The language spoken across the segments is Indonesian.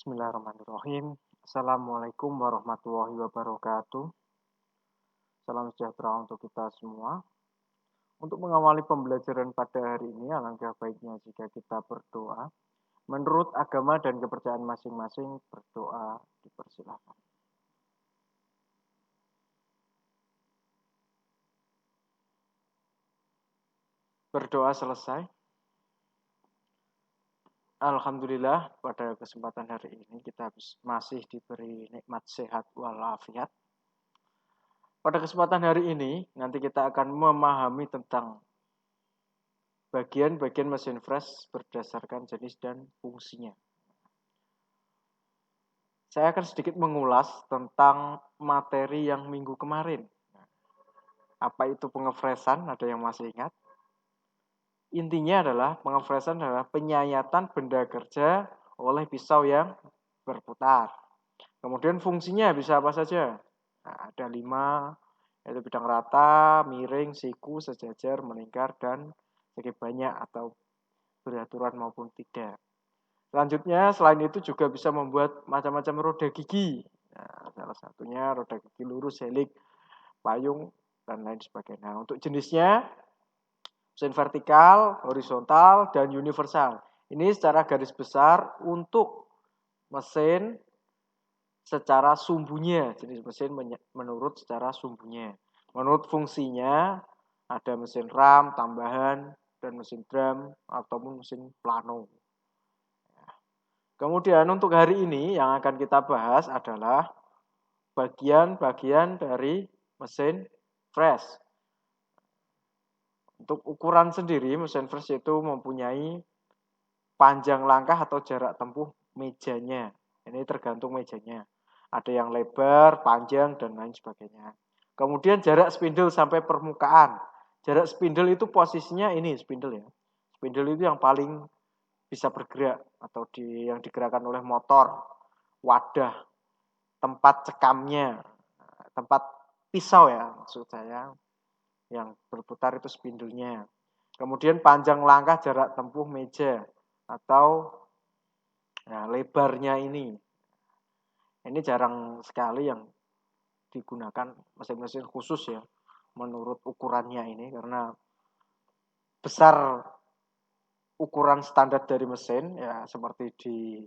Bismillahirrahmanirrahim. Assalamualaikum warahmatullahi wabarakatuh. Salam sejahtera untuk kita semua. Untuk mengawali pembelajaran pada hari ini, alangkah baiknya jika kita berdoa. Menurut agama dan kepercayaan masing-masing, berdoa dipersilakan. Berdoa selesai. Alhamdulillah, pada kesempatan hari ini kita masih diberi nikmat sehat walafiat. Pada kesempatan hari ini, nanti kita akan memahami tentang bagian-bagian mesin fresh berdasarkan jenis dan fungsinya. Saya akan sedikit mengulas tentang materi yang minggu kemarin. Apa itu pengefreshan? Ada yang masih ingat? Intinya adalah pengefreshan adalah penyayatan benda kerja oleh pisau yang berputar. Kemudian fungsinya bisa apa saja? Nah, ada 5, yaitu bidang rata, miring, siku, sejajar, melingkar, dan segi banyak atau beraturan maupun tidak. Selanjutnya, selain itu juga bisa membuat macam-macam roda gigi. Nah, salah satunya roda gigi lurus, helik, payung, dan lain sebagainya. Nah, untuk jenisnya, mesin vertikal, horizontal, dan universal. Ini secara garis besar untuk mesin secara sumbunya, jenis mesin menurut secara sumbunya. Menurut fungsinya, ada mesin ram, tambahan, dan mesin drum, ataupun mesin plano. Kemudian untuk hari ini yang akan kita bahas adalah bagian-bagian dari mesin fresh. Untuk ukuran sendiri, mesin fresh itu mempunyai panjang langkah atau jarak tempuh mejanya. Ini tergantung mejanya. Ada yang lebar, panjang, dan lain sebagainya. Kemudian jarak spindle sampai permukaan. Jarak spindle itu posisinya ini spindle ya. Spindle itu yang paling bisa bergerak atau yang digerakkan oleh motor. Wadah, tempat cekamnya, tempat pisau ya maksud saya. Yang berputar itu spindlenya. Kemudian panjang langkah jarak tempuh meja atau lebarnya ini. Ini jarang sekali yang digunakan mesin-mesin khusus ya menurut ukurannya ini karena besar ukuran standar dari mesin ya seperti di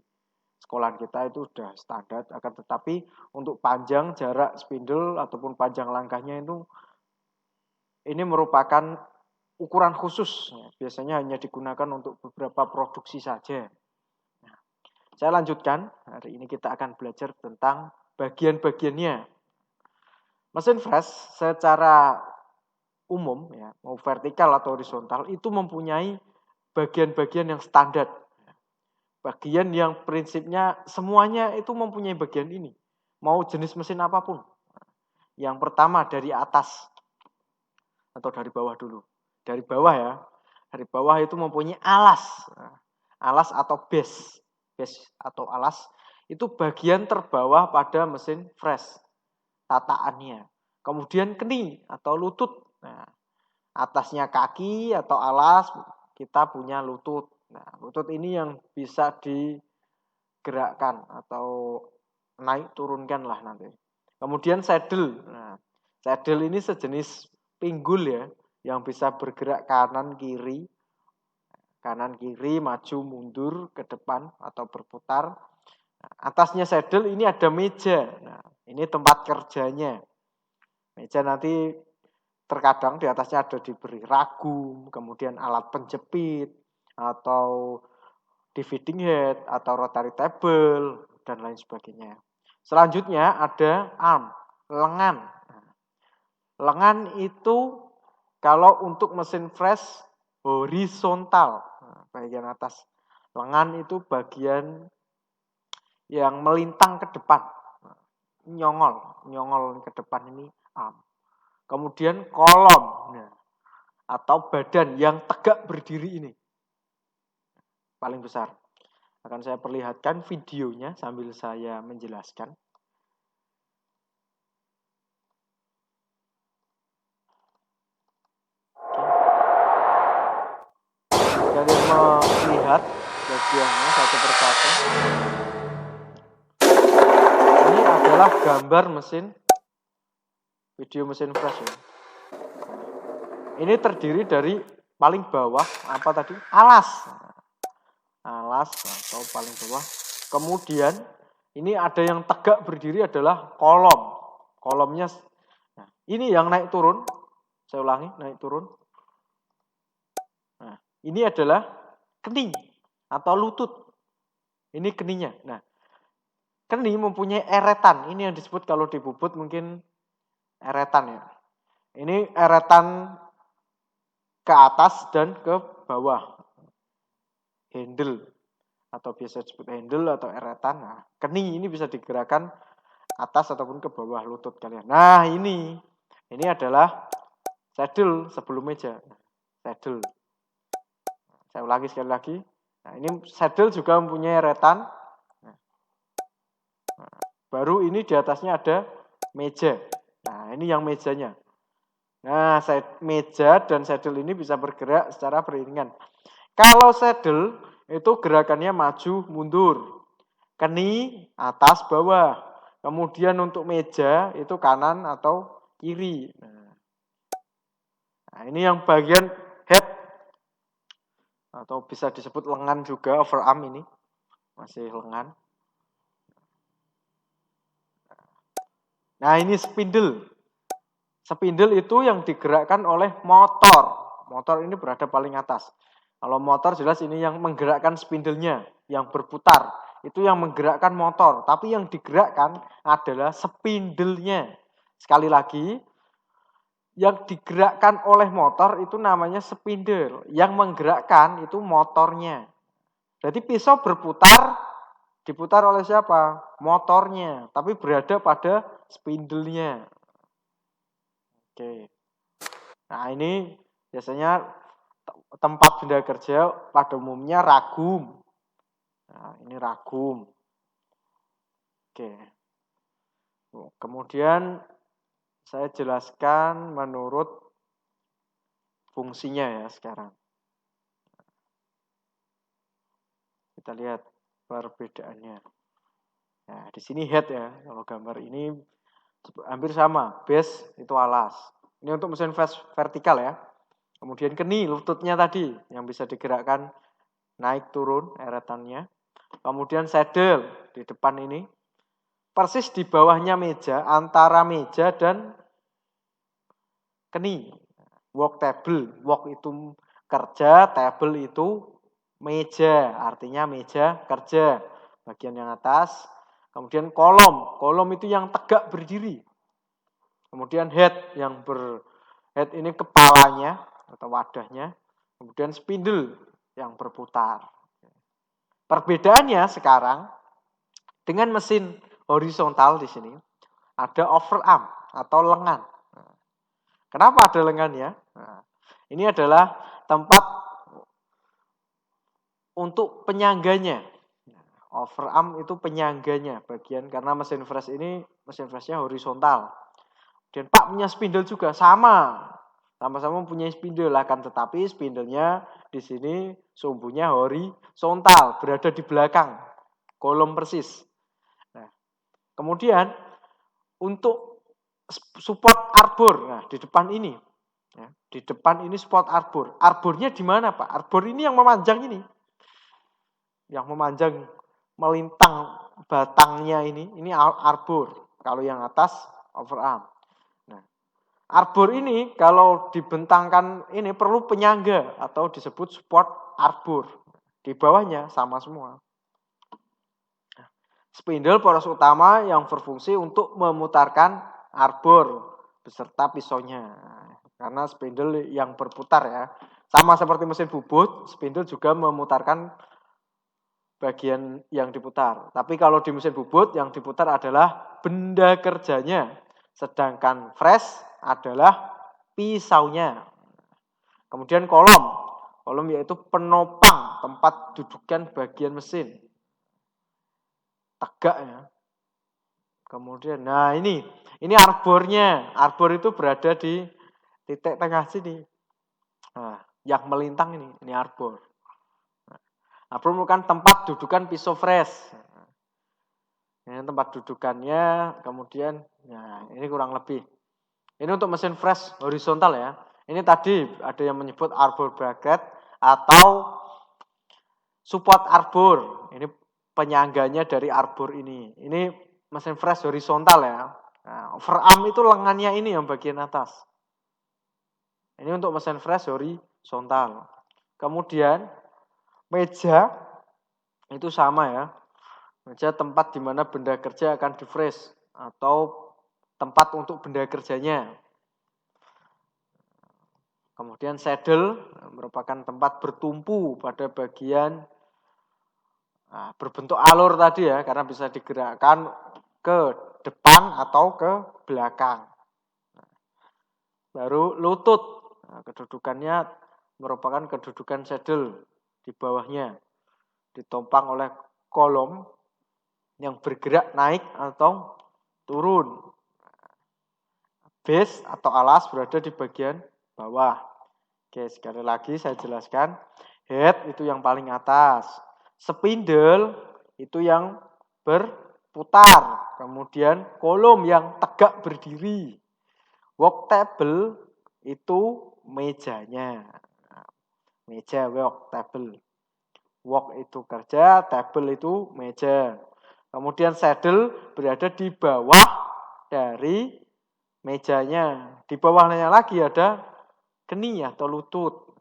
sekolahan kita itu sudah standar, akan tetapi untuk panjang jarak spindle ataupun panjang langkahnya itu ini merupakan ukuran khusus, biasanya hanya digunakan untuk beberapa produksi saja. Nah, saya lanjutkan, hari ini kita akan belajar tentang bagian-bagiannya. Mesin fresh secara umum, ya, mau vertikal atau horizontal, itu mempunyai bagian-bagian yang standar. Bagian yang prinsipnya semuanya itu mempunyai bagian ini. Mau jenis mesin apapun. Yang pertama dari atas. Atau dari bawah dulu. Dari bawah ya. Dari bawah itu mempunyai alas. Alas atau base. Base atau alas. Itu bagian terbawah pada mesin fresh. Tataannya. Kemudian keni atau lutut. Nah, atasnya kaki atau alas. Kita punya lutut. Nah, lutut ini yang bisa digerakkan. Atau naik turunkan lah nanti. Kemudian saddle. Nah, saddle ini sejenis pinggul ya, yang bisa bergerak kanan kiri, maju mundur ke depan atau berputar. Atasnya saddle ini ada meja. Nah, ini tempat kerjanya. Meja nanti terkadang di atasnya ada diberi ragum, kemudian alat penjepit atau dividing head atau rotary table dan lain sebagainya. Selanjutnya ada arm, lengan. Lengan itu kalau untuk mesin fresh horizontal, bagian atas. Lengan itu bagian yang melintang ke depan, nyongol ke depan ini arm. Kemudian kolom, atau badan yang tegak berdiri ini, paling besar. Akan saya perlihatkan videonya sambil saya menjelaskan. Kalian melihat bagiannya satu persatu. adalah gambar video mesin flash ya. Ini terdiri dari paling bawah apa tadi? Alas atau paling bawah. Kemudian ini ada yang tegak berdiri adalah kolomnya. Nah, ini yang naik turun. Saya ulangi, naik turun. Nah, ini adalah kening atau lutut. Ini keningnya. Nah, kening mempunyai eretan. Ini yang disebut kalau di bubut mungkin eretan ya. Ini eretan ke atas dan ke bawah. Handle atau biasa disebut handle atau eretan. Nah, kening ini bisa digerakkan atas ataupun ke bawah lutut kalian. Nah, ini adalah saddle sebelum meja. Saddle. Saya ulangi sekali lagi. Nah, ini saddle juga mempunyai eretan. Nah, baru ini di atasnya ada meja. Nah, ini yang mejanya. Nah, meja dan saddle ini bisa bergerak secara beriringan. Kalau saddle itu gerakannya maju mundur. Keni atas bawah. Kemudian untuk meja itu kanan atau kiri. Nah, ini yang bagian head atau bisa disebut lengan juga, overarm ini. Masih lengan. Nah, ini spindle. Spindle itu yang digerakkan oleh motor. Motor ini berada paling atas. Kalau motor jelas ini yang menggerakkan spindle-nya, yang berputar. Itu yang menggerakkan motor. Tapi yang digerakkan adalah spindle-nya. Sekali lagi, yang digerakkan oleh motor itu namanya spindle. Yang menggerakkan itu motornya. Jadi pisau berputar, diputar oleh siapa? Motornya. Tapi berada pada spindle-nya. Oke. Nah, ini biasanya tempat benda kerja pada umumnya ragum. Nah, ini ragum. Oke. Kemudian saya jelaskan menurut fungsinya ya sekarang. Kita lihat perbedaannya. Nah, di sini head ya. Kalau gambar ini hampir sama. Base itu alas. Ini untuk mesin vertikal ya. Kemudian keni, lututnya tadi yang bisa digerakkan naik turun eretannya. Kemudian saddle di depan ini. Persis di bawahnya meja, antara meja dan keni. Work table. Work itu kerja, table itu meja. Artinya meja kerja. Bagian yang atas. Kemudian kolom. Kolom itu yang tegak berdiri. Kemudian head yang head ini kepalanya atau wadahnya. Kemudian spindle yang berputar. Perbedaannya sekarang dengan mesin horizontal di sini ada overarm atau lengan. Kenapa ada lengannya? Nah, ini adalah tempat untuk penyangganya. Overarm itu penyangganya bagian karena mesin freshnya horizontal. Dan Pak punya spindle juga sama-sama mempunyai spindle akan tetapi spindlenya di sini sumbunya horizontal berada di belakang kolom persis. Nah, kemudian untuk support arbor, nah di depan ini, ya, di depan ini support arbor. Arbornya di mana Pak? Arbor ini yang memanjang ini, yang memanjang melintang batangnya ini arbor. Kalau yang atas overarm. Arbor ini kalau dibentangkan ini perlu penyangga atau disebut support arbor. Di bawahnya sama semua. Spindle poros utama yang berfungsi untuk memutarkan arbor beserta pisaunya. Karena spindle yang berputar ya. Sama seperti mesin bubut, spindle juga memutarkan bagian yang diputar. Tapi kalau di mesin bubut yang diputar adalah benda kerjanya. Sedangkan fresh adalah pisaunya. Kemudian kolom. Kolom yaitu penopang, tempat dudukan bagian mesin. Tegak ya. Kemudian, nah ini arbornya. Arbor itu berada di titik tengah sini. Nah, yang melintang ini arbor. Arbor merupakan tempat dudukan pisau fresh. Ini tempat dudukannya, kemudian ya ini kurang lebih. Ini untuk mesin fresh horizontal ya. Ini tadi ada yang menyebut arbor bracket atau support arbor. Ini penyangganya dari arbor ini. Ini mesin fresh horizontal ya. Nah, overarm itu lengannya ini yang bagian atas. Ini untuk mesin fresh horizontal. Kemudian meja itu sama ya. Meja tempat di mana benda kerja akan di-fresh atau tempat untuk benda kerjanya. Kemudian saddle merupakan tempat bertumpu pada bagian berbentuk alur tadi ya, karena bisa digerakkan ke depan atau ke belakang. Baru lutut, kedudukannya merupakan kedudukan saddle di bawahnya, ditopang oleh kolom yang bergerak naik atau turun. Base atau alas berada di bagian bawah. Oke, sekali lagi saya jelaskan. Head itu yang paling atas. Spindle itu yang berputar. Kemudian kolom yang tegak berdiri. Work table itu mejanya. Meja work table. Work itu kerja, table itu meja. Kemudian saddle berada di bawah dari mejanya. Di bawahnya lagi ada keni atau lutut.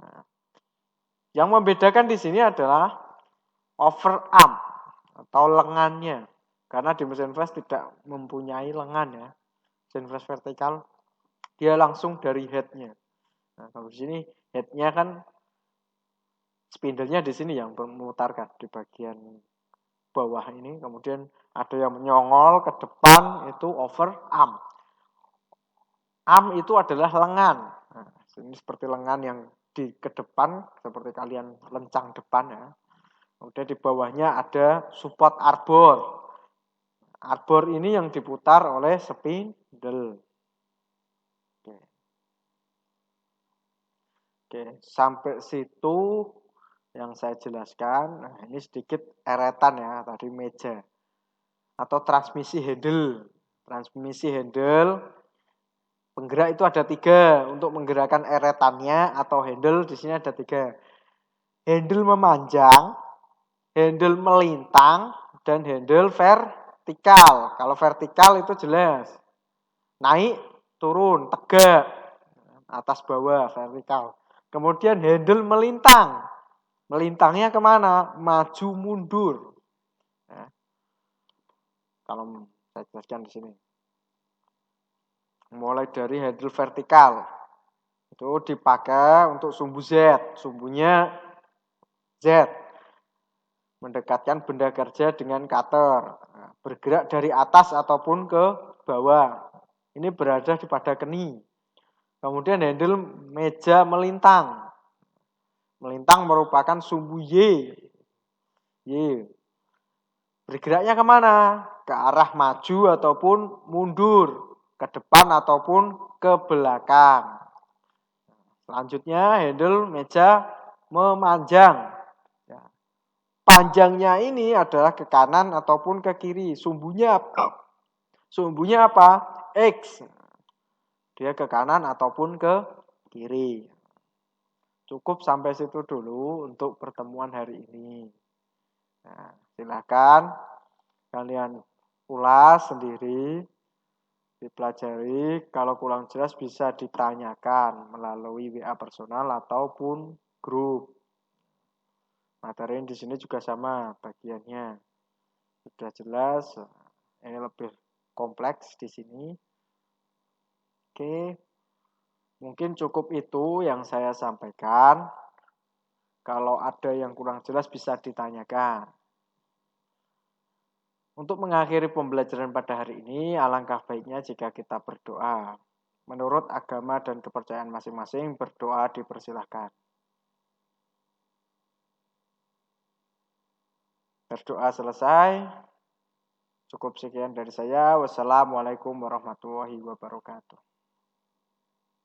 Yang membedakan di sini adalah overarm atau lengannya. Karena di mesin fresh tidak mempunyai lengan ya. Mesin fresh vertikal dia langsung dari headnya. Nah, kalau di sini headnya kan spindle-nya di sini yang memutarkan di bagian bawah ini. Kemudian ada yang menyongol ke depan itu overarm. Arm itu adalah lengan. Nah, ini seperti lengan yang di ke depan, seperti kalian lencang depan ya. Kemudian di bawahnya ada support arbor. Arbor ini yang diputar oleh spindle. Oke, sampai situ yang saya jelaskan. Nah, ini sedikit eretan ya, tadi meja. Atau transmisi handle. Transmisi handle penggerak itu ada 3. Untuk menggerakkan eretannya atau handle di sini ada 3. Handle memanjang, handle melintang, dan handle vertikal. Kalau vertikal itu jelas. Naik, turun, tegak. Atas bawah, vertikal. Kemudian handle melintang. Melintangnya kemana? Maju, mundur. Nah, kalau saya jelaskan di sini. Mulai dari handle vertikal. Itu dipakai untuk sumbu Z. Sumbunya Z. Mendekatkan benda kerja dengan cutter. Bergerak dari atas ataupun ke bawah. Ini berada di pada keni. Kemudian handle meja melintang. Melintang merupakan sumbu Y. Y. Bergeraknya kemana? Ke arah maju ataupun mundur. Ke depan ataupun ke belakang. Selanjutnya handle meja memanjang. Panjangnya ini adalah ke kanan ataupun ke kiri. Sumbunya apa? X. Dia ke kanan ataupun ke kiri. Cukup sampai situ dulu untuk pertemuan hari ini. Nah, silakan kalian ulas sendiri, dipelajari. Kalau kurang jelas bisa ditanyakan melalui WA personal ataupun grup. Materi di sini juga sama bagiannya. Sudah jelas, ini lebih kompleks di sini. Oke, mungkin cukup itu yang saya sampaikan. Kalau ada yang kurang jelas bisa ditanyakan. Untuk mengakhiri pembelajaran pada hari ini, alangkah baiknya jika kita berdoa. Menurut agama dan kepercayaan masing-masing, berdoa dipersilahkan. Berdoa selesai. Cukup sekian dari saya. Wassalamualaikum warahmatullahi wabarakatuh.